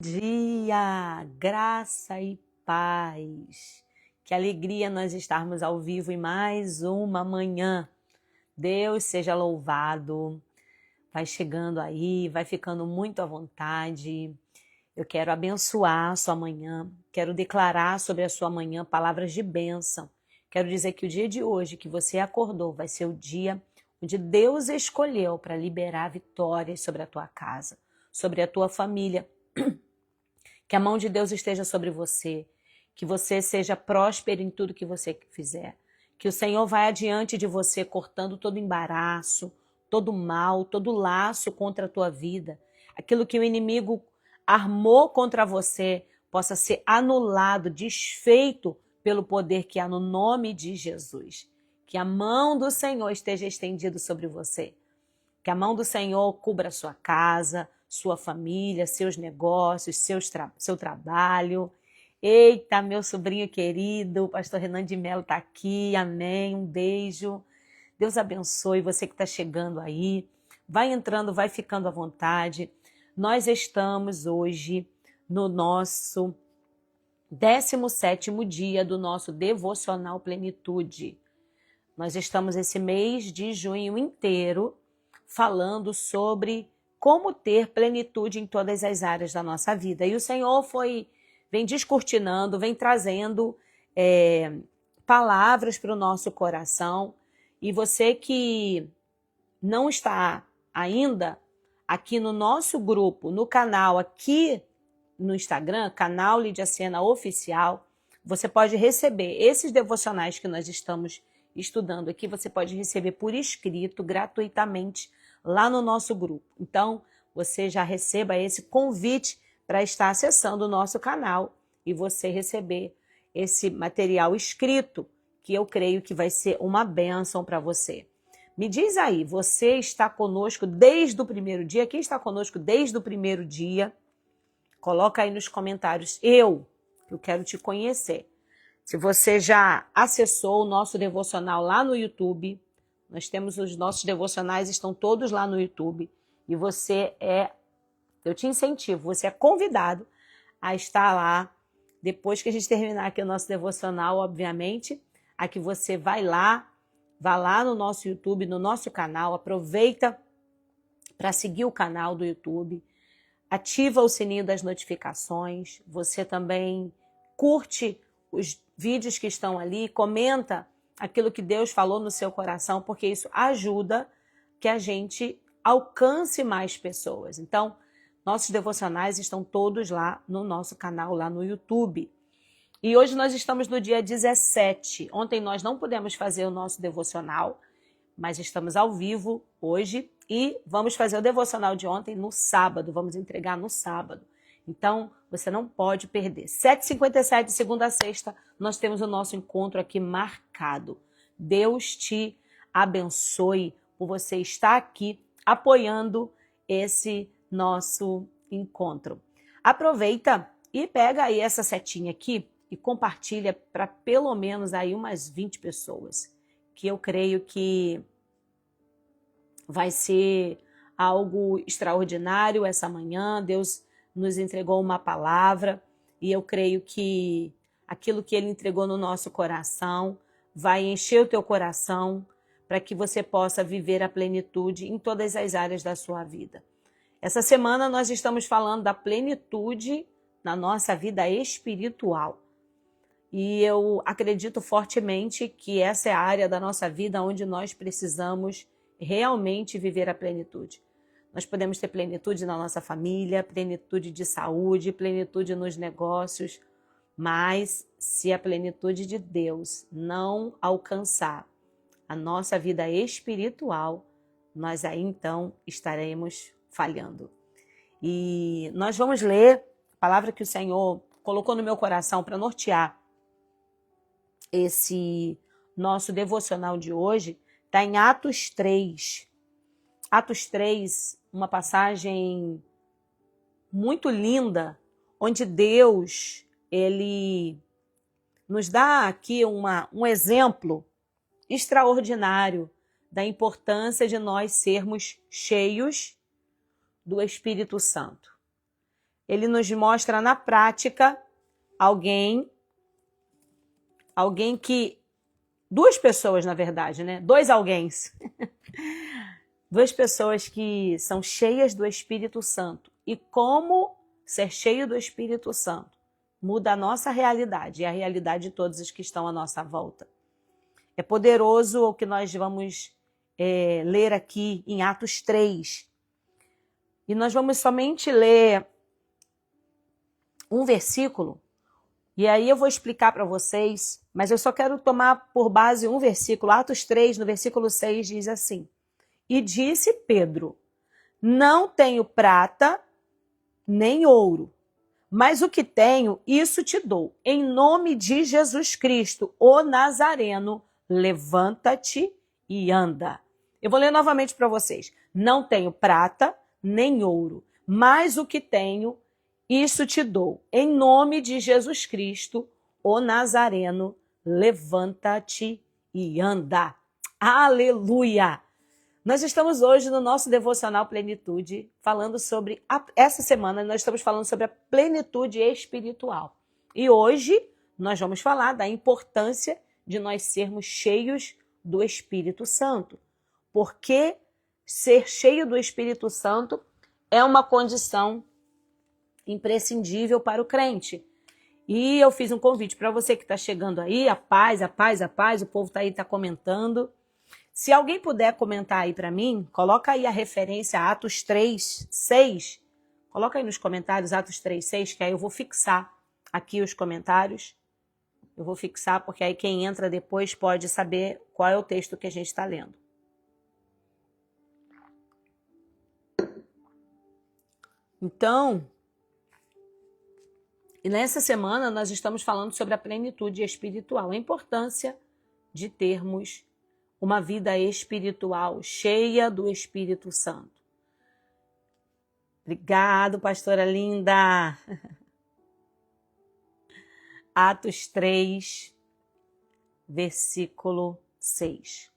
Dia, graça e paz. Que alegria nós estarmos ao vivo em mais uma manhã. Deus seja louvado. Vai chegando aí, vai ficando muito à vontade. Eu quero abençoar a sua manhã, quero declarar sobre a sua manhã palavras de bênção. Quero dizer que o dia de hoje que você acordou vai ser o dia onde Deus escolheu para liberar vitórias sobre a tua casa, sobre a tua família. Que a mão de Deus esteja sobre você, que você seja próspero em tudo que você fizer, que o Senhor vai adiante de você cortando todo embaraço, todo mal, todo laço contra a tua vida, aquilo que o inimigo armou contra você possa ser anulado, desfeito pelo poder que há no nome de Jesus. Que a mão do Senhor esteja estendida sobre você. Que a mão do Senhor cubra a sua casa, sua família, seus negócios, seu trabalho. Eita, meu sobrinho querido, o pastor Renan de Mello está aqui, amém, um beijo. Deus abençoe você que está chegando aí. Vai entrando, vai ficando à vontade. Nós estamos hoje no nosso 17º dia do nosso Devocional Plenitude. Nós estamos esse mês de junho inteiro falando sobre como ter plenitude em todas as áreas da nossa vida. E o Senhor vem descortinando, vem trazendo palavras para o nosso coração. E você que não está ainda aqui no nosso grupo, no canal, aqui no Instagram, canal Lídia Sena Oficial, você pode receber esses devocionais que nós estamos estudando aqui, você pode receber por escrito, gratuitamente, lá no nosso grupo. Então, você já receba esse convite para estar acessando o nosso canal e você receber esse material escrito, que eu creio que vai ser uma bênção para você. Me diz aí, você está conosco desde o primeiro dia? Quem está conosco desde o primeiro dia? Coloca aí nos comentários. Eu quero te conhecer. Se você já acessou o nosso devocional lá no YouTube, nós temos os nossos devocionais, estão todos lá no YouTube. E eu te incentivo, você é convidado a estar lá, depois que a gente terminar aqui o nosso devocional, obviamente, a que você vá lá no nosso YouTube, no nosso canal, aproveita para seguir o canal do YouTube, ativa o sininho das notificações, você também curte os vídeos que estão ali, comenta aquilo que Deus falou no seu coração, porque isso ajuda que a gente alcance mais pessoas. Então, nossos devocionais estão todos lá no nosso canal, lá no YouTube. E hoje nós estamos no dia 17. Ontem nós não pudemos fazer o nosso devocional, mas estamos ao vivo hoje e vamos fazer o devocional de ontem no sábado, vamos entregar no sábado. Então, você não pode perder. 7h57, segunda a sexta, nós temos o nosso encontro aqui marcado. Deus te abençoe por você estar aqui apoiando esse nosso encontro. Aproveita e pega aí essa setinha aqui e compartilha para pelo menos aí umas 20 pessoas, que eu creio que vai ser algo extraordinário essa manhã. Deus nos entregou uma palavra e eu creio que aquilo que Ele entregou no nosso coração vai encher o teu coração para que você possa viver a plenitude em todas as áreas da sua vida. Essa semana nós estamos falando da plenitude na nossa vida espiritual. E eu acredito fortemente que essa é a área da nossa vida onde nós precisamos realmente viver a plenitude. Nós podemos ter plenitude na nossa família, plenitude de saúde, plenitude nos negócios, mas se a plenitude de Deus não alcançar a nossa vida espiritual, nós aí então estaremos falhando. E nós vamos ler a palavra que o Senhor colocou no meu coração para nortear esse nosso devocional de hoje, está em Atos 3. Atos 3, uma passagem muito linda, onde Deus, Ele nos dá aqui um exemplo extraordinário da importância de nós sermos cheios do Espírito Santo. ele nos mostra na prática alguém que... Duas pessoas, na verdade, né? Dois alguéms. Duas pessoas que são cheias do Espírito Santo. E como ser cheio do Espírito Santo muda a nossa realidade e a realidade de todos os que estão à nossa volta. É poderoso o que nós vamos ler aqui em Atos 3. E nós vamos somente ler um versículo. E aí eu vou explicar para vocês, mas eu só quero tomar por base um versículo. Atos 3, no versículo 6, diz assim: E disse Pedro, não tenho prata nem ouro, mas o que tenho, isso te dou. Em nome de Jesus Cristo, o Nazareno, levanta-te e anda. Eu vou ler novamente para vocês. Não tenho prata nem ouro, mas o que tenho, isso te dou. Em nome de Jesus Cristo, o Nazareno, levanta-te e anda. Aleluia! Nós estamos hoje no nosso Devocional Plenitude, falando sobre... Essa semana nós estamos falando sobre a plenitude espiritual. E hoje nós vamos falar da importância de nós sermos cheios do Espírito Santo. Porque ser cheio do Espírito Santo é uma condição imprescindível para o crente. E eu fiz um convite para você que está chegando aí, a paz, o povo está aí, está comentando. Se alguém puder comentar aí para mim, coloca aí a referência a Atos 3, 6. Coloca aí nos comentários Atos 3, 6, que aí eu vou fixar aqui os comentários. Eu vou fixar, porque aí quem entra depois pode saber qual é o texto que a gente está lendo. Então, e nessa semana nós estamos falando sobre a plenitude espiritual, a importância de termos uma vida espiritual cheia do Espírito Santo. Obrigado, pastora linda. Atos 3, versículo 6.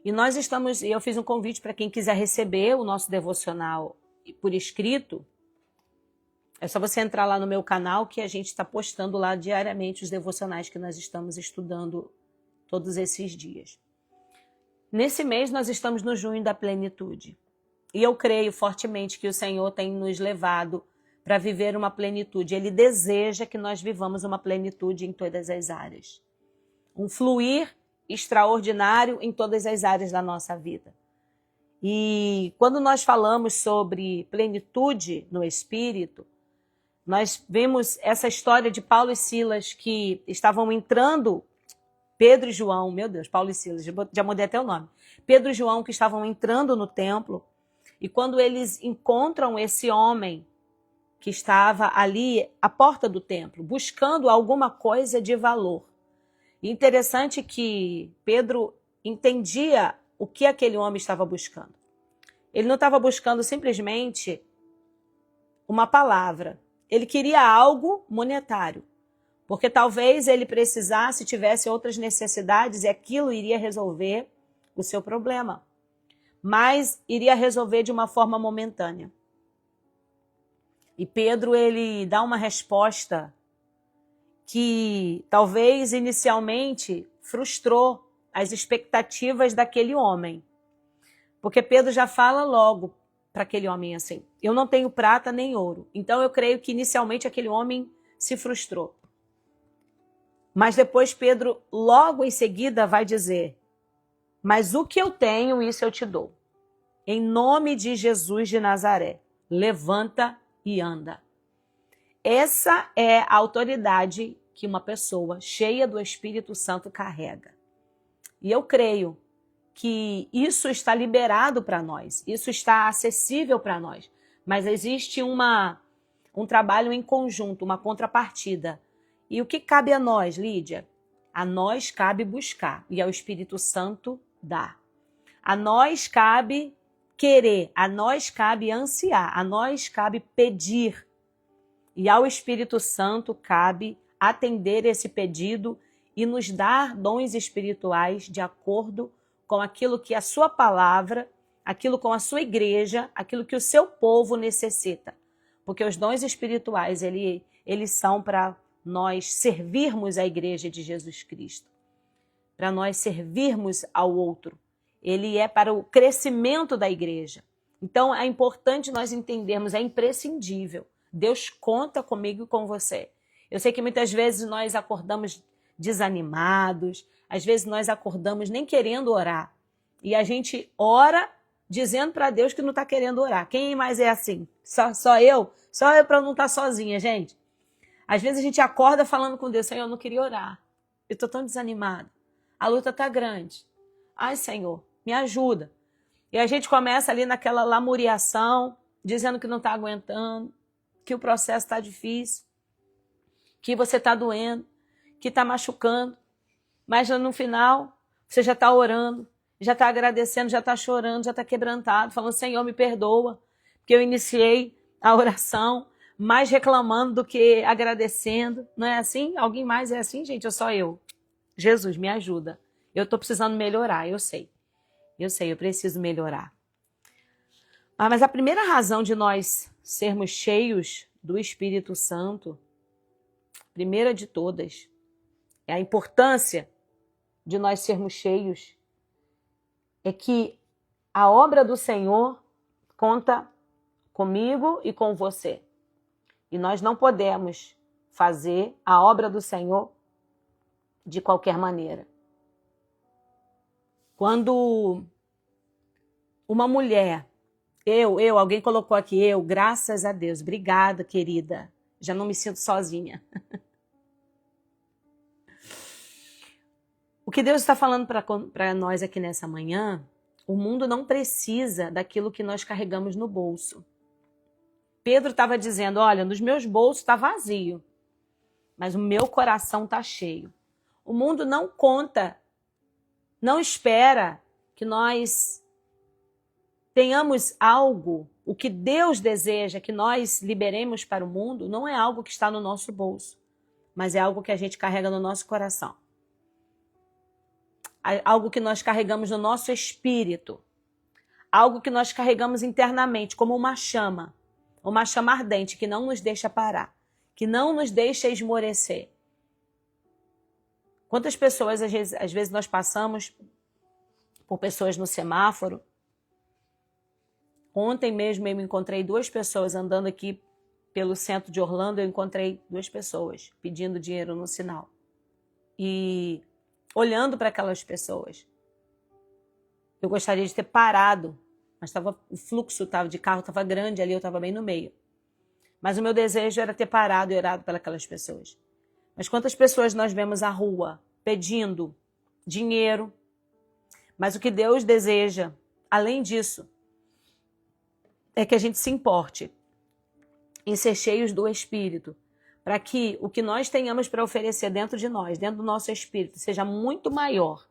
E nós estamos, eu fiz um convite para quem quiser receber o nosso devocional por escrito. É só você entrar lá no meu canal que a gente está postando lá diariamente os devocionais que nós estamos estudando todos esses dias. Nesse mês nós estamos no junho da plenitude. E eu creio fortemente que o Senhor tem nos levado para viver uma plenitude. Ele deseja que nós vivamos uma plenitude em todas as áreas. Um fluir extraordinário em todas as áreas da nossa vida. E quando nós falamos sobre plenitude no Espírito, nós vemos essa história de Paulo e Silas que estavam entrando... Pedro e João, meu Deus, Paulo e Silas, já mudei até o nome. Pedro e João que estavam entrando no templo, e quando eles encontram esse homem que estava ali à porta do templo, buscando alguma coisa de valor. E interessante que Pedro entendia o que aquele homem estava buscando. Ele não estava buscando simplesmente uma palavra, ele queria algo monetário. Porque talvez ele precisasse, tivesse outras necessidades e aquilo iria resolver o seu problema. Mas iria resolver de uma forma momentânea. E Pedro, ele dá uma resposta que talvez inicialmente frustrou as expectativas daquele homem. Porque Pedro já fala logo para aquele homem assim: eu não tenho prata nem ouro. Então eu creio que inicialmente aquele homem se frustrou. Mas depois Pedro, logo em seguida, vai dizer: mas o que eu tenho, isso eu te dou. Em nome de Jesus de Nazaré, levanta e anda. Essa é a autoridade que uma pessoa cheia do Espírito Santo carrega. E eu creio que isso está liberado para nós, isso está acessível para nós. Mas existe um trabalho em conjunto, uma contrapartida. E o que cabe a nós, Lídia? A nós cabe buscar e ao Espírito Santo dar. A nós cabe querer, a nós cabe ansiar, a nós cabe pedir. E ao Espírito Santo cabe atender esse pedido e nos dar dons espirituais de acordo com aquilo que a sua palavra, aquilo com a sua igreja, aquilo que o seu povo necessita. Porque os dons espirituais, eles são para nós servirmos a igreja de Jesus Cristo, para nós servirmos ao outro. Ele é para o crescimento da igreja. Então, é importante nós entendermos, é imprescindível. Deus conta comigo e com você. Eu sei que muitas vezes nós acordamos desanimados, às vezes nós acordamos nem querendo orar. E a gente ora dizendo para Deus que não está querendo orar. Quem mais é assim? Só eu? Só eu para não estar sozinha, gente. Às vezes a gente acorda falando com Deus, Senhor, eu não queria orar. Eu estou tão desanimado. A luta está grande. Ai, Senhor, me ajuda. E a gente começa ali naquela lamuriação, dizendo que não está aguentando, que o processo está difícil, que você está doendo, que está machucando. Mas no final, você já está orando, já está agradecendo, já está chorando, já está quebrantado, falando, Senhor, me perdoa, porque eu iniciei a oração mais reclamando do que agradecendo. Não é assim? Alguém mais é assim, gente? Ou só eu? Jesus, me ajuda. Eu estou precisando melhorar, eu sei. Eu preciso melhorar. Mas a primeira razão de nós sermos cheios do Espírito Santo, primeira de todas, é a importância de nós sermos cheios, é que a obra do Senhor conta comigo e com você. E nós não podemos fazer a obra do Senhor de qualquer maneira. Quando uma mulher, alguém colocou aqui, graças a Deus, obrigada, querida, já não me sinto sozinha. O que Deus está falando para nós aqui nessa manhã, o mundo não precisa daquilo que nós carregamos no bolso. Pedro estava dizendo, olha, nos meus bolsos está vazio, mas o meu coração está cheio. O mundo não conta, não espera que nós tenhamos algo, o que Deus deseja que nós liberemos para o mundo, não é algo que está no nosso bolso, mas é algo que a gente carrega no nosso coração. Algo que nós carregamos no nosso espírito, algo que nós carregamos internamente, como uma chama ardente que não nos deixa parar, que não nos deixa esmorecer. Quantas pessoas, às vezes nós passamos por pessoas no semáforo. Ontem mesmo eu encontrei 2 pessoas andando aqui pelo centro de Orlando, eu encontrei 2 pessoas pedindo dinheiro no sinal. E olhando para aquelas pessoas, eu gostaria de ter parado, mas o fluxo de carro estava grande ali, eu estava bem no meio. Mas o meu desejo era ter parado e orado pelas pessoas. Mas quantas pessoas nós vemos à rua pedindo dinheiro? Mas o que Deus deseja, além disso, é que a gente se importe em ser cheios do Espírito, para que o que nós tenhamos para oferecer dentro de nós, dentro do nosso espírito, seja muito maior,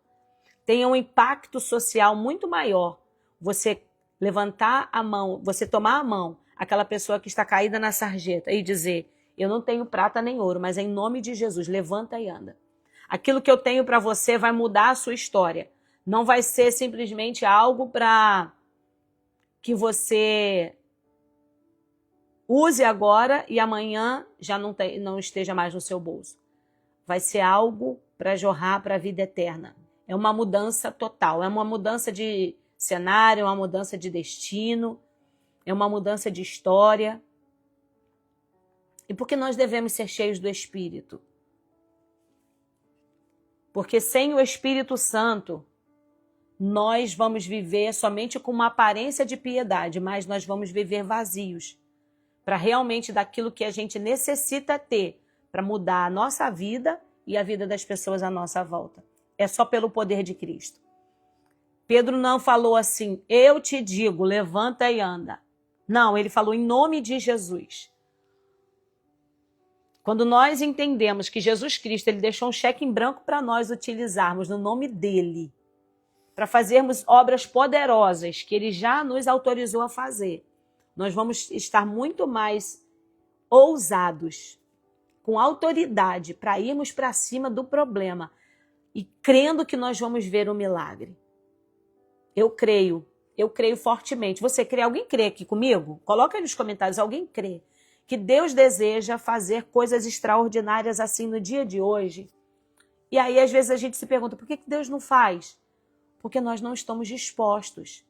tenha um impacto social muito maior. Você levantar a mão, você tomar a mão, aquela pessoa que está caída na sarjeta e dizer, eu não tenho prata nem ouro, mas em nome de Jesus, levanta e anda. Aquilo que eu tenho para você vai mudar a sua história. Não vai ser simplesmente algo para que você use agora e amanhã já não esteja mais no seu bolso. Vai ser algo para jorrar para a vida eterna. É uma mudança total, é uma mudança de cenário, é uma mudança de destino, é uma mudança de história. E por que nós devemos ser cheios do Espírito? Porque sem o Espírito Santo, nós vamos viver somente com uma aparência de piedade, mas nós vamos viver vazios, para realmente daquilo que a gente necessita ter para mudar a nossa vida e a vida das pessoas à nossa volta. É só pelo poder de Cristo. Pedro não falou assim, eu te digo, levanta e anda. Não, ele falou em nome de Jesus. Quando nós entendemos que Jesus Cristo ele deixou um cheque em branco para nós utilizarmos no nome dele, para fazermos obras poderosas que ele já nos autorizou a fazer, nós vamos estar muito mais ousados, com autoridade, para irmos para cima do problema e crendo que nós vamos ver o milagre. Eu creio fortemente. Você crê? Alguém crê aqui comigo? Coloca aí nos comentários, alguém crê que Deus deseja fazer coisas extraordinárias assim no dia de hoje. E aí, às vezes, a gente se pergunta, por que Deus não faz? Porque nós não estamos dispostos.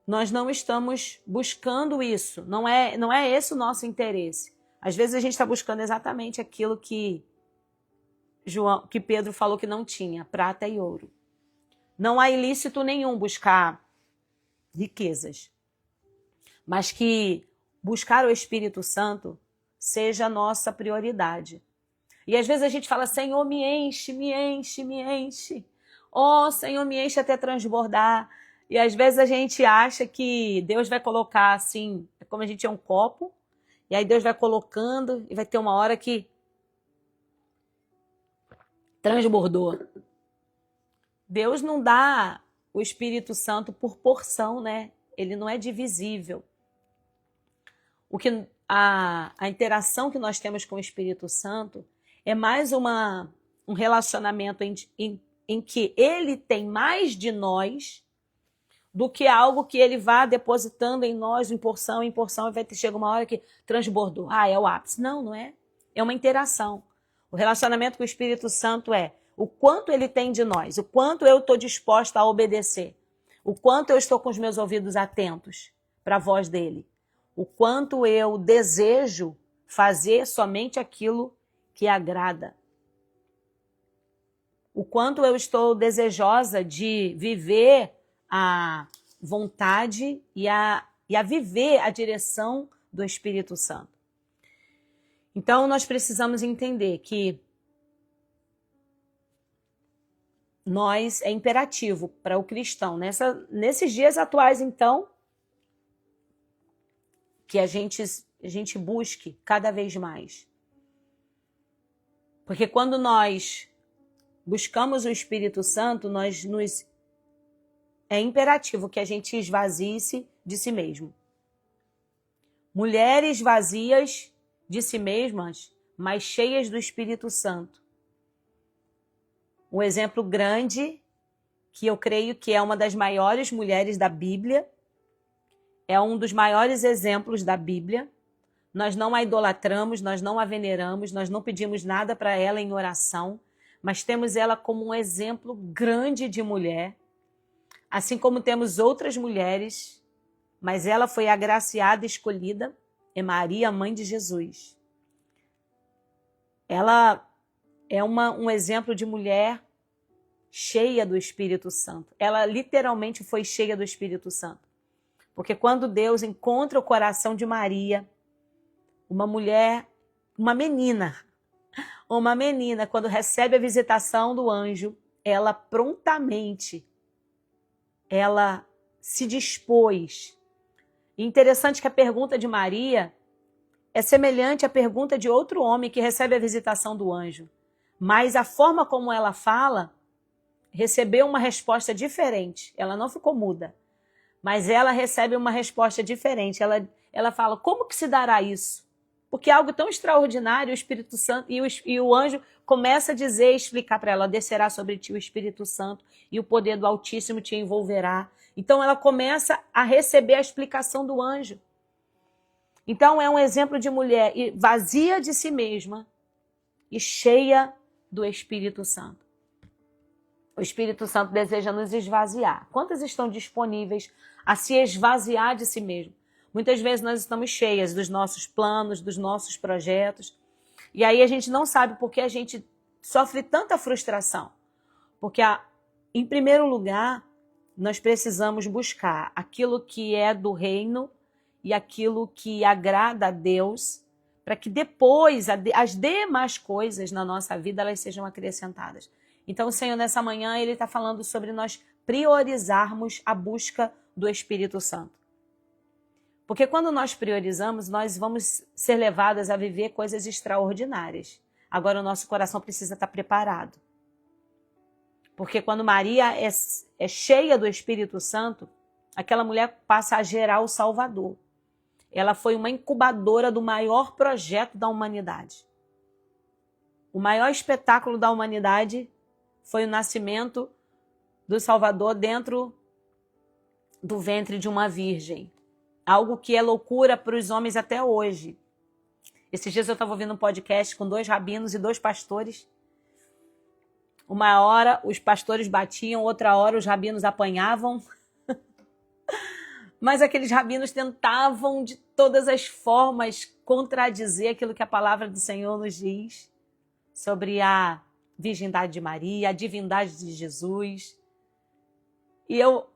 Nós não estamos buscando isso. Não é esse o nosso interesse. Às vezes, a gente está buscando exatamente aquilo que Pedro falou que não tinha, prata e ouro. Não há ilícito nenhum buscar riquezas, mas que buscar o Espírito Santo seja a nossa prioridade. E às vezes a gente fala, Senhor, me enche, me enche, me enche. Oh, Senhor, me enche até transbordar. E às vezes a gente acha que Deus vai colocar assim, é como a gente é um copo, e aí Deus vai colocando e vai ter uma hora que transbordou. Deus não dá o Espírito Santo por porção, né? Ele não é divisível. A interação que nós temos com o Espírito Santo é mais um relacionamento em que ele tem mais de nós do que algo que ele vá depositando em nós em porção, e chega uma hora que transbordou. É o ápice. Não, não é. É uma interação. O relacionamento com o Espírito Santo é o quanto ele tem de nós, o quanto eu estou disposta a obedecer, o quanto eu estou com os meus ouvidos atentos para a voz dele, o quanto eu desejo fazer somente aquilo que agrada, o quanto eu estou desejosa de viver a vontade e a viver a direção do Espírito Santo. Então, nós precisamos entender que é imperativo para o cristão, nesses dias atuais, então, que a gente busque cada vez mais. Porque quando nós buscamos o Espírito Santo, é imperativo que a gente esvazie-se de si mesmo. Mulheres vazias de si mesmas, mas cheias do Espírito Santo. Um exemplo grande, que eu creio que é uma das maiores mulheres da Bíblia, é um dos maiores exemplos da Bíblia. Nós não a idolatramos, nós não a veneramos, nós não pedimos nada para ela em oração, mas temos ela como um exemplo grande de mulher, assim como temos outras mulheres, mas ela foi agraciada e escolhida, é Maria, mãe de Jesus. Ela é um exemplo de mulher cheia do Espírito Santo. Ela literalmente foi cheia do Espírito Santo. Porque quando Deus encontra o coração de Maria, uma mulher, uma menina, quando recebe a visitação do anjo, ela prontamente, ela se dispôs. E interessante que a pergunta de Maria é semelhante à pergunta de outro homem que recebe a visitação do anjo. Mas a forma como ela fala recebeu uma resposta diferente. Ela não ficou muda, mas ela recebe uma resposta diferente. Ela fala, como que se dará isso? Porque é algo tão extraordinário, o Espírito Santo, e o anjo começa a dizer, explicar para ela, descerá sobre ti o Espírito Santo e o poder do Altíssimo te envolverá. Então ela começa a receber a explicação do anjo. Então é um exemplo de mulher vazia de si mesma e cheia do Espírito Santo. O Espírito Santo deseja nos esvaziar. Quantas estão disponíveis a se esvaziar de si mesmo? Muitas vezes nós estamos cheias dos nossos planos, dos nossos projetos. E aí a gente não sabe por que a gente sofre tanta frustração. Porque, em primeiro lugar, nós precisamos buscar aquilo que é do reino e aquilo que agrada a Deus, para que depois as demais coisas na nossa vida elas sejam acrescentadas. Então o Senhor nessa manhã ele está falando sobre nós priorizarmos a busca do Espírito Santo. Porque quando nós priorizamos, nós vamos ser levadas a viver coisas extraordinárias. Agora o nosso coração precisa estar preparado. Porque quando Maria é cheia do Espírito Santo, aquela mulher passa a gerar o Salvador. Ela foi uma incubadora do maior projeto da humanidade. O maior espetáculo da humanidade foi o nascimento do Salvador dentro do ventre de uma virgem. Algo que é loucura para os homens até hoje. Esses dias eu estava ouvindo um podcast com 2 rabinos e 2 pastores. Uma hora os pastores batiam, outra hora os rabinos apanhavam. Mas aqueles rabinos tentavam de todas as formas contradizer aquilo que a palavra do Senhor nos diz sobre a virgindade de Maria, a divindade de Jesus. E eu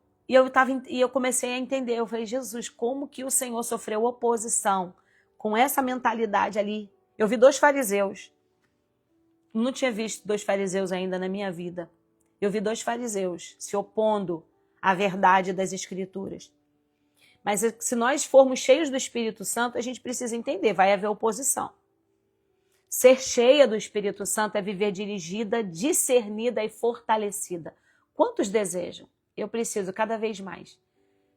comecei a entender, eu falei, Jesus, como que o Senhor sofreu oposição com essa mentalidade ali? Eu vi 2 fariseus. Não tinha visto 2 fariseus ainda na minha vida. Eu vi 2 fariseus se opondo à verdade das Escrituras. Mas se nós formos cheios do Espírito Santo, a gente precisa entender, vai haver oposição. Ser cheia do Espírito Santo é viver dirigida, discernida e fortalecida. Quantos desejam? Eu preciso cada vez mais.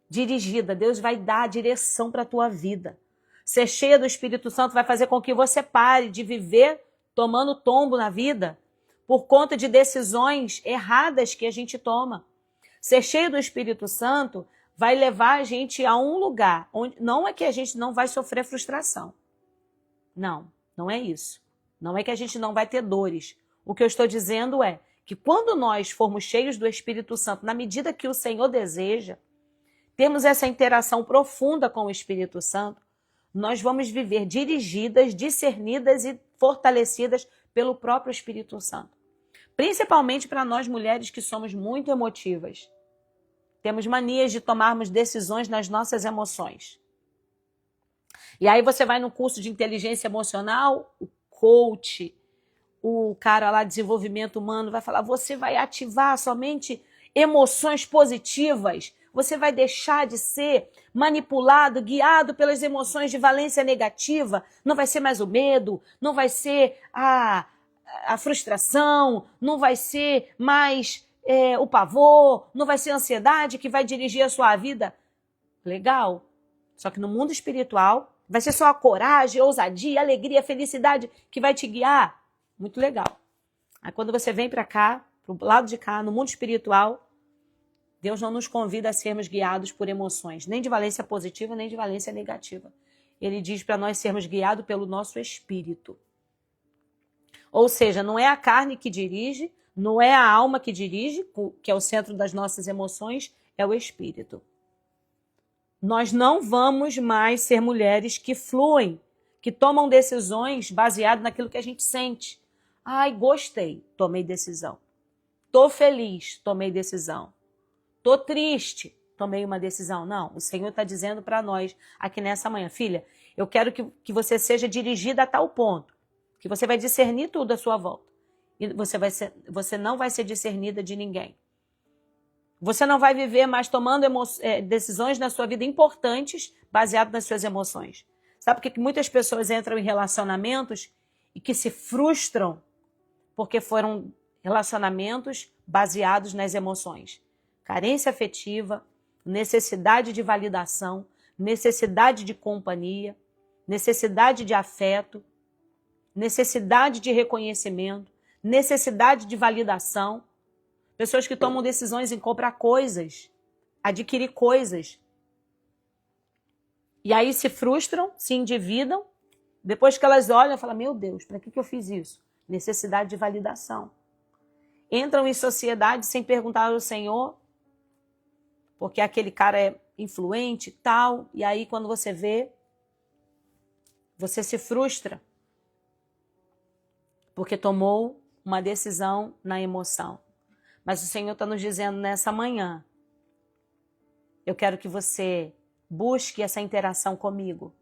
Dirigida, Deus vai dar a direção para a tua vida. Ser cheia do Espírito Santo vai fazer com que você pare de viver tomando tombo na vida por conta de decisões erradas que a gente toma. Ser cheio do Espírito Santo vai levar a gente a um lugar onde não é que a gente não vai sofrer frustração. Não, não é isso. Não é que a gente não vai ter dores. O que eu estou dizendo é que quando nós formos cheios do Espírito Santo, na medida que o Senhor deseja, temos essa interação profunda com o Espírito Santo, nós vamos viver dirigidas, discernidas e fortalecidas pelo próprio Espírito Santo. Principalmente para nós mulheres que somos muito emotivas. Temos manias de tomarmos decisões nas nossas emoções. E aí você vai no curso de inteligência emocional, o coach, o cara lá de desenvolvimento humano vai falar, você vai ativar somente emoções positivas, você vai deixar de ser manipulado, guiado pelas emoções de valência negativa, não vai ser mais o medo, não vai ser a frustração, não vai ser mais o pavor, não vai ser a ansiedade que vai dirigir a sua vida. Legal. Só que no mundo espiritual vai ser só a coragem, a ousadia, a alegria, a felicidade que vai te guiar. Muito legal. Aí quando você vem para cá, pro lado de cá, no mundo espiritual, Deus não nos convida a sermos guiados por emoções, nem de valência positiva, nem de valência negativa. Ele diz para nós sermos guiados pelo nosso espírito. Ou seja, não é a carne que dirige, não é a alma que dirige, que é o centro das nossas emoções, é o espírito. Nós não vamos mais ser mulheres que fluem, que tomam decisões baseadas naquilo que a gente sente. Ai, gostei, tomei decisão. Tô feliz, tomei decisão. Tô triste, tomei uma decisão. Não, o Senhor está dizendo para nós aqui nessa manhã, filha, eu quero que você seja dirigida a tal ponto, que você vai discernir tudo à sua volta. E você não vai ser discernida de ninguém. Você não vai viver mais tomando decisões na sua vida importantes baseadas nas suas emoções. Sabe por que muitas pessoas entram em relacionamentos e que se frustram porque foram relacionamentos baseados nas emoções? Carência afetiva, necessidade de validação, necessidade de companhia, necessidade de afeto, necessidade de reconhecimento, necessidade de validação. Pessoas que tomam decisões em comprar coisas, adquirir coisas. E aí se frustram, se endividam. Depois que elas olham, falam, meu Deus, para que eu fiz isso? Necessidade de validação. Entram em sociedade sem perguntar ao Senhor, porque aquele cara é influente e tal. E aí quando você vê, você se frustra. Porque tomou uma decisão na emoção. Mas o Senhor está nos dizendo nessa manhã, eu quero que você busque essa interação comigo,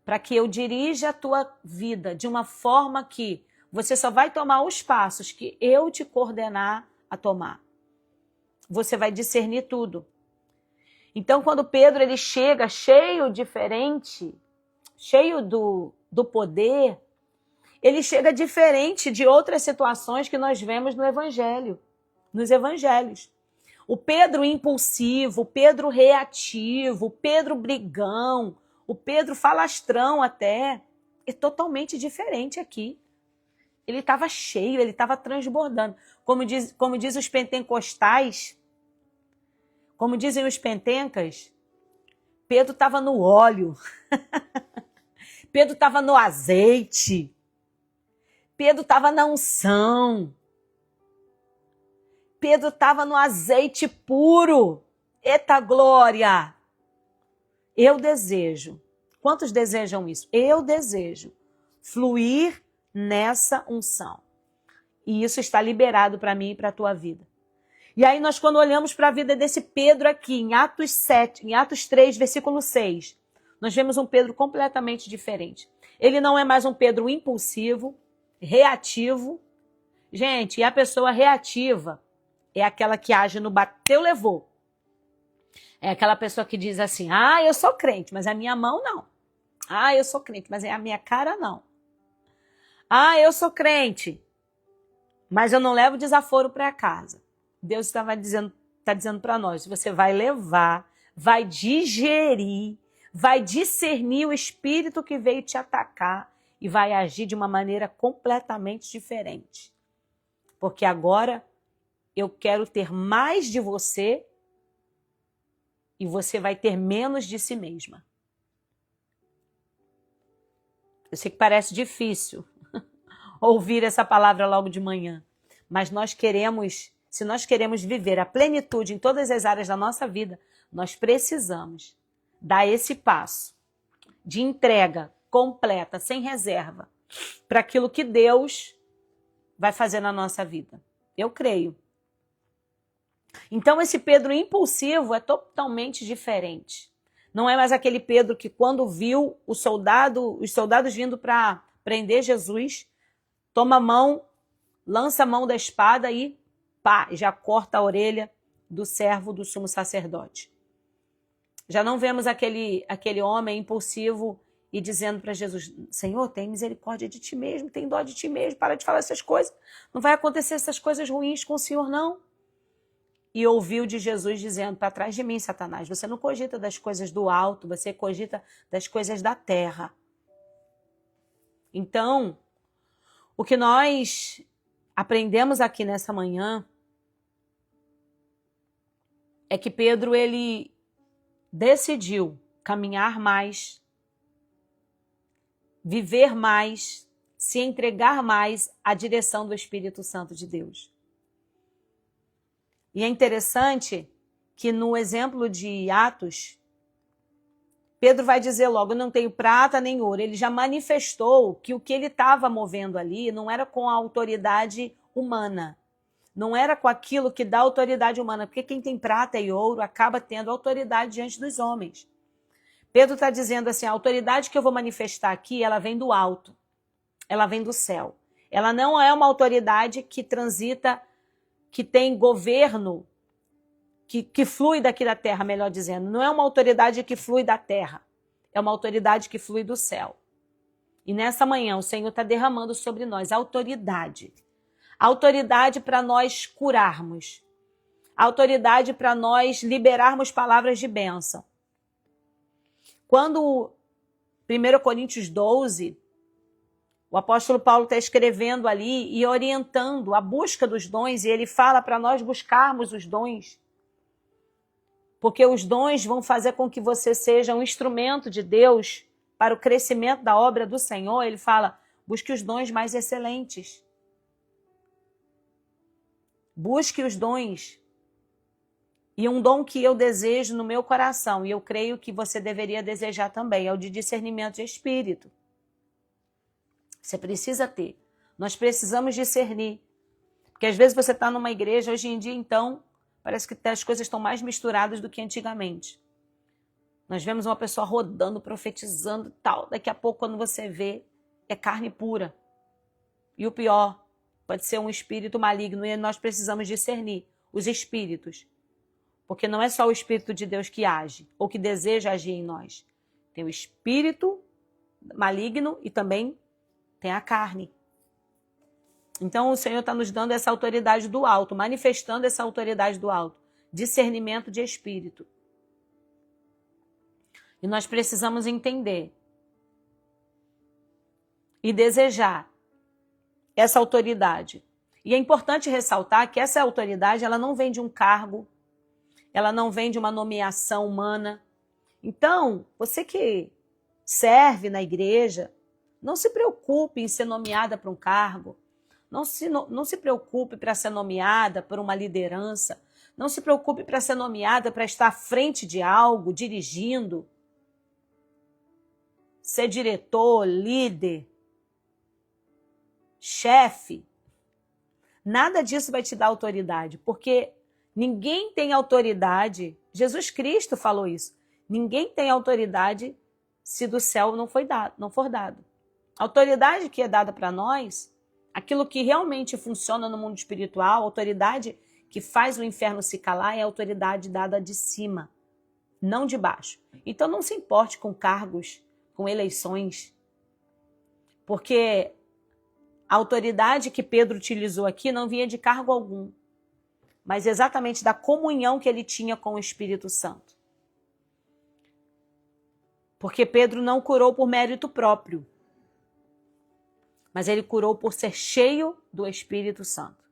para que eu dirija a tua vida de uma forma que você só vai tomar os passos que eu te coordenar a tomar. Você vai discernir tudo. Então, quando Pedro ele chega cheio diferente, cheio do poder, ele chega diferente de outras situações que nós vemos no Evangelho. Nos evangelhos. O Pedro impulsivo, o Pedro reativo, o Pedro brigão, o Pedro falastrão até, é totalmente diferente aqui. Ele estava cheio, ele estava transbordando. Como diz os pentecostais, como dizem os pentencas, Pedro estava no óleo. Pedro estava no azeite. Pedro estava na unção. Pedro estava no azeite puro. Eita glória! Eu desejo. Quantos desejam isso? Eu desejo fluir nessa unção. E isso está liberado para mim e para a tua vida. E aí nós, quando olhamos para a vida desse Pedro aqui, em Atos 3, versículo 6, nós vemos um Pedro completamente diferente. Ele não é mais um Pedro impulsivo, reativo. Gente, e a pessoa reativa é aquela que age no bateu, levou. É aquela pessoa que diz assim, eu sou crente, mas a minha mão não. Eu sou crente, mas a minha cara não. Eu sou crente, mas eu não levo desaforo para casa. Deus está dizendo para nós, você vai levar, vai digerir, vai discernir o espírito que veio te atacar e vai agir de uma maneira completamente diferente. Porque agora eu quero ter mais de você e você vai ter menos de si mesma. Eu sei que parece difícil ouvir essa palavra logo de manhã, mas se nós queremos viver a plenitude em todas as áreas da nossa vida, nós precisamos dar esse passo de entrega completa, sem reserva, para aquilo que Deus vai fazer na nossa vida. Eu creio. Então esse Pedro impulsivo é totalmente diferente. Não é mais aquele Pedro que quando viu os soldados vindo para prender Jesus, toma a mão, lança a mão da espada e já corta a orelha do servo do sumo sacerdote. Já não vemos aquele homem impulsivo e dizendo para Jesus, Senhor, tem misericórdia de ti mesmo, tem dó de ti mesmo, para de falar essas coisas. Não vai acontecer essas coisas ruins com o Senhor, não. E ouviu de Jesus dizendo, para trás de mim, Satanás, você não cogita das coisas do alto, você cogita das coisas da terra. Então, o que nós aprendemos aqui nessa manhã é que Pedro, ele decidiu caminhar mais, viver mais, se entregar mais à direção do Espírito Santo de Deus. E é interessante que no exemplo de Atos, Pedro vai dizer logo, não tenho prata nem ouro. Ele já manifestou que o que ele estava movendo ali não era com a autoridade humana. Não era com aquilo que dá autoridade humana, porque quem tem prata e ouro acaba tendo autoridade diante dos homens. Pedro está dizendo assim, a autoridade que eu vou manifestar aqui, ela vem do alto, ela vem do céu. Ela não é uma autoridade que transita, que tem governo, que flui daqui da terra, melhor dizendo. Não é uma autoridade que flui da terra, é uma autoridade que flui do céu. E nessa manhã o Senhor está derramando sobre nós autoridade. Autoridade para nós curarmos. Autoridade para nós liberarmos palavras de bênção. Quando 1 Coríntios 12, o apóstolo Paulo está escrevendo ali e orientando a busca dos dons, e ele fala para nós buscarmos os dons. Porque os dons vão fazer com que você seja um instrumento de Deus para o crescimento da obra do Senhor. Ele fala, busque os dons mais excelentes. Busque os dons. E um dom que eu desejo no meu coração, e eu creio que você deveria desejar também, é o de discernimento de espírito. Você precisa ter. Nós precisamos discernir. Porque às vezes você está numa igreja, hoje em dia, então, parece que as coisas estão mais misturadas do que antigamente. Nós vemos uma pessoa rodando, profetizando e tal. Daqui a pouco, quando você vê, é carne pura. E o pior, pode ser um espírito maligno. E nós precisamos discernir os espíritos. Porque não é só o Espírito de Deus que age, ou que deseja agir em nós. Tem o espírito maligno e também tem a carne. Então o Senhor está nos dando essa autoridade do alto, manifestando essa autoridade do alto. Discernimento de espírito. E nós precisamos entender e desejar essa autoridade. E é importante ressaltar que essa autoridade ela não vem de um cargo, ela não vem de uma nomeação humana, Então, você que serve na igreja, não se preocupe em ser nomeada para um cargo, não se preocupe para ser nomeada por uma liderança, não se preocupe para ser nomeada para estar à frente de algo, dirigindo, ser diretor, líder, chefe. Nada disso vai te dar autoridade, porque ninguém tem autoridade. Jesus Cristo falou isso. Ninguém tem autoridade se do céu não for dado. A autoridade que é dada para nós, aquilo que realmente funciona no mundo espiritual, a autoridade que faz o inferno se calar é a autoridade dada de cima, não de baixo. Então não se importe com cargos, com eleições, porque a autoridade que Pedro utilizou aqui não vinha de cargo algum, mas exatamente da comunhão que ele tinha com o Espírito Santo. Porque Pedro não curou por mérito próprio, mas ele curou por ser cheio do Espírito Santo.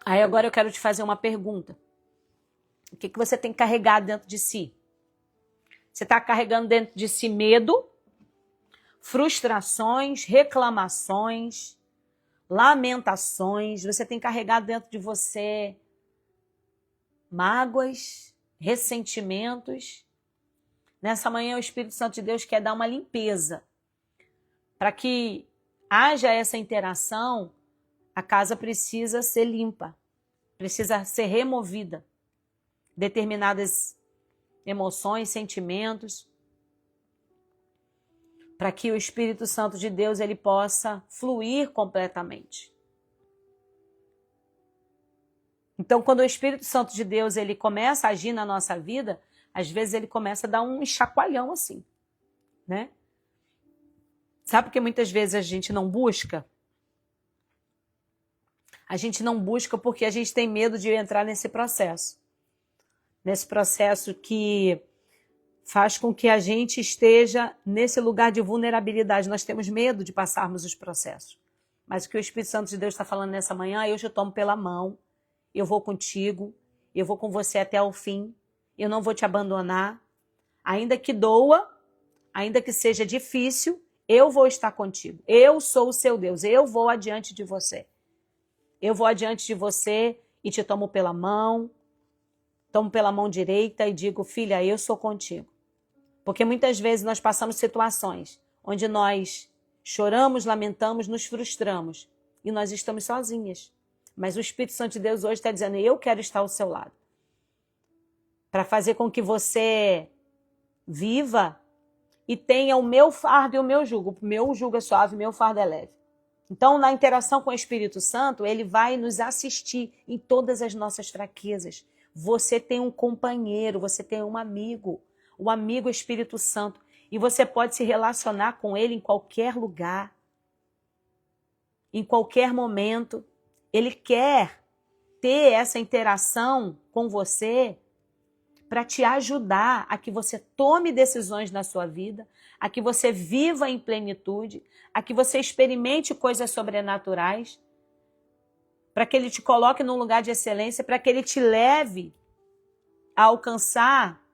Aí agora eu quero te fazer uma pergunta. O que você tem carregado dentro de si? Você está carregando dentro de si medo, frustrações, reclamações, lamentações. Você tem carregado dentro de você mágoas, ressentimentos. Nessa manhã o Espírito Santo de Deus quer dar uma limpeza. Para que haja essa interação, a casa precisa ser limpa, precisa ser removida. Determinadas emoções, sentimentos, para que o Espírito Santo de Deus ele possa fluir completamente. Então, quando o Espírito Santo de Deus ele começa a agir na nossa vida, às vezes ele começa a dar um chacoalhão assim, né? Sabe por que muitas vezes a gente não busca? A gente não busca porque a gente tem medo de entrar nesse processo. Nesse processo que faz com que a gente esteja nesse lugar de vulnerabilidade. Nós temos medo de passarmos os processos. Mas o que o Espírito Santo de Deus está falando nessa manhã, eu te tomo pela mão, eu vou contigo, eu vou com você até o fim, eu não vou te abandonar. Ainda que doa, ainda que seja difícil, eu vou estar contigo. Eu sou o seu Deus, eu vou adiante de você. Eu vou adiante de você e te tomo pela mão direita e digo, filha, eu sou contigo. Porque muitas vezes nós passamos situações onde nós choramos, lamentamos, nos frustramos e nós estamos sozinhas. Mas o Espírito Santo de Deus hoje está dizendo, eu quero estar ao seu lado. Para fazer com que você viva e tenha o meu fardo e o meu jugo. O meu jugo é suave, o meu fardo é leve. Então, na interação com o Espírito Santo, ele vai nos assistir em todas as nossas fraquezas. Você tem um companheiro, você tem um amigo, o amigo Espírito Santo. E você pode se relacionar com ele em qualquer lugar, em qualquer momento. Ele quer ter essa interação com você para te ajudar a que você tome decisões na sua vida, a que você viva em plenitude, a que você experimente coisas sobrenaturais, para que ele te coloque num lugar de excelência, para que ele te leve a alcançar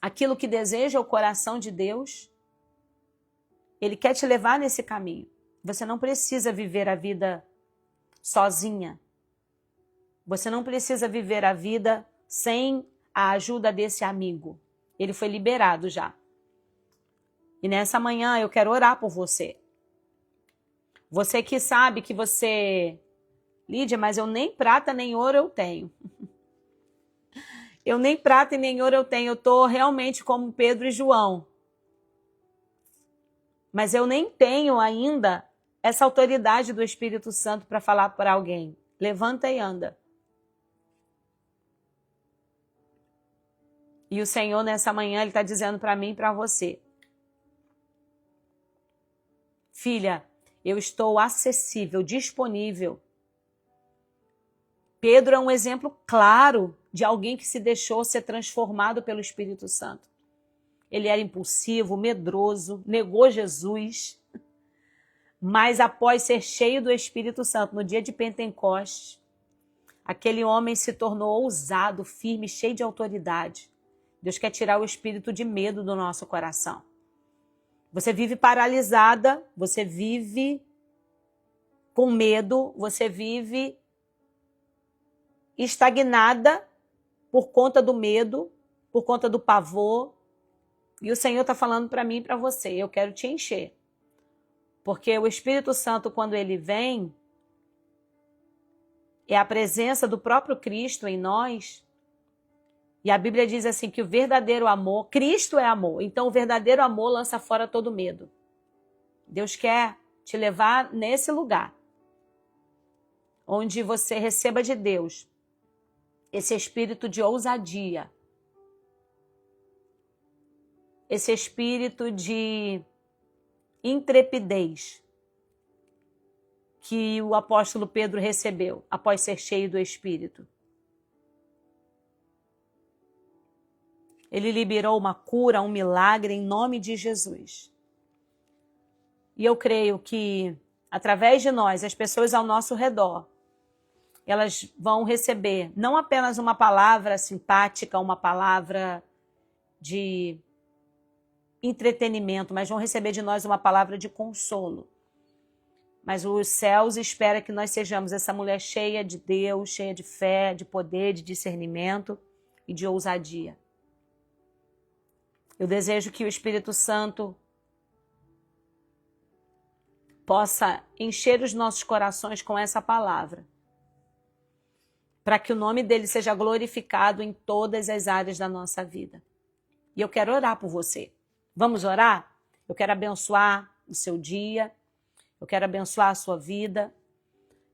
aquilo que deseja o coração de Deus. Ele quer te levar nesse caminho. Você não precisa viver a vida sozinha. Você não precisa viver a vida sem a ajuda desse amigo. Ele foi liberado já. E nessa manhã eu quero orar por você. Você que sabe que você... Lídia, mas eu nem prata nem ouro eu tenho. Eu nem prata e nem ouro eu tenho. Eu estou realmente como Pedro e João. Mas eu nem tenho ainda essa autoridade do Espírito Santo para falar para alguém. Levanta e anda. E o Senhor, nessa manhã, Ele está dizendo para mim e para você. Filha, eu estou acessível, disponível. Pedro é um exemplo claro de alguém que se deixou ser transformado pelo Espírito Santo. Ele era impulsivo, medroso, negou Jesus. Mas após ser cheio do Espírito Santo, no dia de Pentecostes, Aquele homem se tornou ousado, firme, cheio de autoridade. Deus quer tirar o espírito de medo do nosso coração. Você vive paralisada, você vive com medo, você vive estagnada por conta do medo, por conta do pavor. E o Senhor está falando para mim e para você, eu quero te encher. Porque o Espírito Santo, quando ele vem, é a presença do próprio Cristo em nós. E a Bíblia diz assim que o verdadeiro amor, Cristo é amor, então o verdadeiro amor lança fora todo medo. Deus quer te levar nesse lugar, onde você receba de Deus esse espírito de ousadia, esse espírito de intrepidez que o apóstolo Pedro recebeu após ser cheio do Espírito. Ele liberou uma cura, um milagre em nome de Jesus. E eu creio que, através de nós, as pessoas ao nosso redor, elas vão receber não apenas uma palavra simpática, uma palavra de entretenimento, mas vão receber de nós uma palavra de consolo. Mas os céus esperam que nós sejamos essa mulher cheia de Deus, cheia de fé, de poder, de discernimento e de ousadia. Eu desejo que o Espírito Santo possa encher os nossos corações com essa palavra, para que o nome dele seja glorificado em todas as áreas da nossa vida. E eu quero orar por você. Vamos orar? Eu quero abençoar o seu dia, eu quero abençoar a sua vida.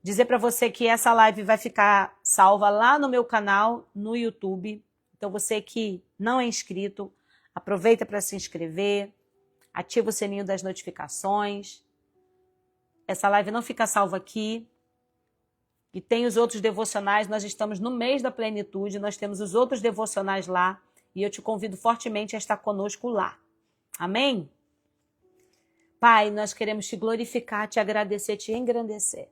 Dizer para você que essa live vai ficar salva lá no meu canal, no YouTube. Então você que não é inscrito, aproveita para se inscrever, ativa o sininho das notificações. Essa live não fica salva aqui. E tem os outros devocionais, nós estamos no mês da plenitude, nós temos os outros devocionais lá. E eu te convido fortemente a estar conosco lá. Amém? Pai, nós queremos te glorificar, te agradecer, te engrandecer.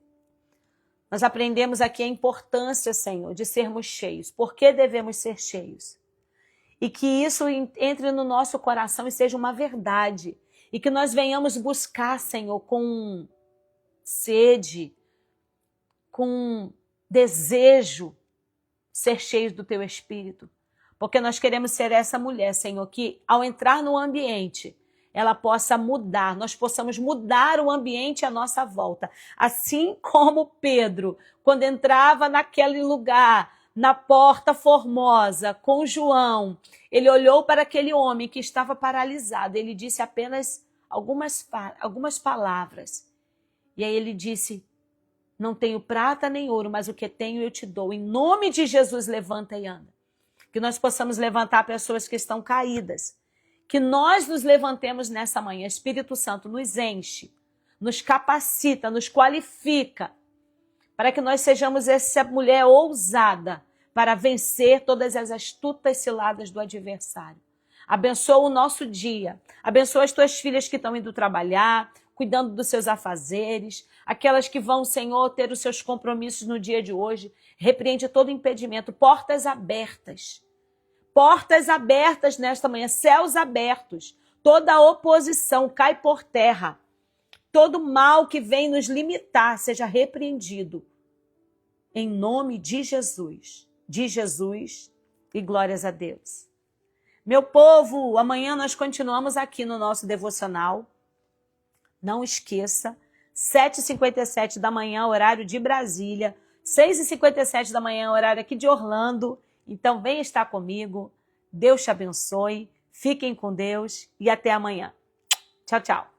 Nós aprendemos aqui a importância, Senhor, de sermos cheios. Por que devemos ser cheios? E que isso entre no nosso coração e seja uma verdade. E que nós venhamos buscar, Senhor, com sede, com desejo, ser cheios do Teu Espírito. Porque nós queremos ser essa mulher, Senhor, que ao entrar no ambiente, ela possa mudar, nós possamos mudar o ambiente à nossa volta. Assim como Pedro, quando entrava naquele lugar, na Porta Formosa, com João, ele olhou para aquele homem que estava paralisado, ele disse apenas algumas palavras. E aí ele disse, não tenho prata nem ouro, mas o que tenho eu te dou. Em nome de Jesus, levanta e anda. Que nós possamos levantar pessoas que estão caídas. Que nós nos levantemos nessa manhã. Espírito Santo nos enche, nos capacita, nos qualifica, para que nós sejamos essa mulher ousada para vencer todas as astutas ciladas do adversário. Abençoa o nosso dia. Abençoa as tuas filhas que estão indo trabalhar, cuidando dos seus afazeres, aquelas que vão, Senhor, ter os seus compromissos no dia de hoje. Repreende todo impedimento, portas abertas nesta manhã, céus abertos, toda oposição cai por terra, todo mal que vem nos limitar seja repreendido, em nome de Jesus e glórias a Deus. Meu povo, amanhã nós continuamos aqui no nosso devocional, não esqueça, 7h57 da manhã, horário de Brasília, 6h57 da manhã, horário aqui de Orlando. Então, vem estar comigo. Deus te abençoe. Fiquem com Deus e até amanhã. Tchau, tchau.